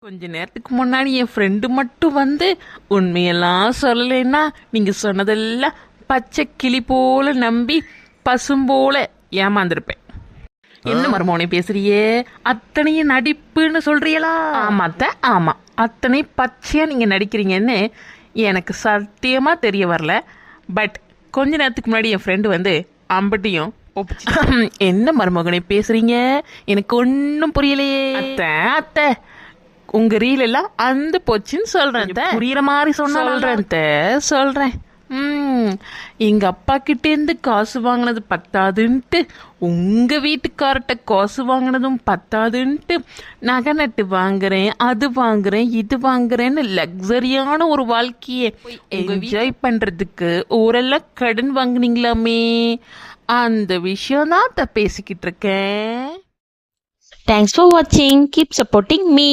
கொஞ்ச நேரத்துக்கு முன்னாடி என் ஃப்ரெண்டு மட்டும் வந்து உண்மையெல்லாம் சொல்லலைன்னா நீங்க சொன்னதெல்லாம் பச்சை கிளி போல நம்பி பசும் போல ஏமாந்திருப்பேன். என்ன மருமோனே பேசுறியே? அத்தனையும் நடிப்புன்னு சொல்றீங்களா? ஆமா அத்தை, ஆமா, அத்தனை பச்சையா நீங்க நடிக்கிறீங்கன்னு எனக்கு சத்தியமா தெரிய வரல. பட் கொஞ்ச நேரத்துக்கு முன்னாடி என் ஃப்ரெண்டு வந்து அம்பட்டியும் என்ன மருமகனை பேசுறீங்க? எனக்கு ஒன்றும் புரியலையே. அத்தை அத்தை, உங்க ரீல் எல்லாம் அந்த போச்சுன்னு சொல்றேன். புரியுற மாதிரி சொல்றேன். எங்க அப்பா கிட்டேருந்து காசு வாங்கினது பத்தாதுன்ட்டு உங்க வீட்டுக்கார்ட்ட காசு வாங்கினதும் பத்தாதுன்ட்டு நகை நட்டு வாங்குறேன், அது வாங்குறேன், இது வாங்குறேன்னு லக்ஸரியான ஒரு வாழ்க்கையை என்ஜாய் பண்றதுக்கு ஊரெல்லாம் கடன் வாங்குனீங்களாமே, அந்த விஷயம் தான் பேசிக்கிட்டு இருக்கேன். Thanks for watching. Keep supporting me.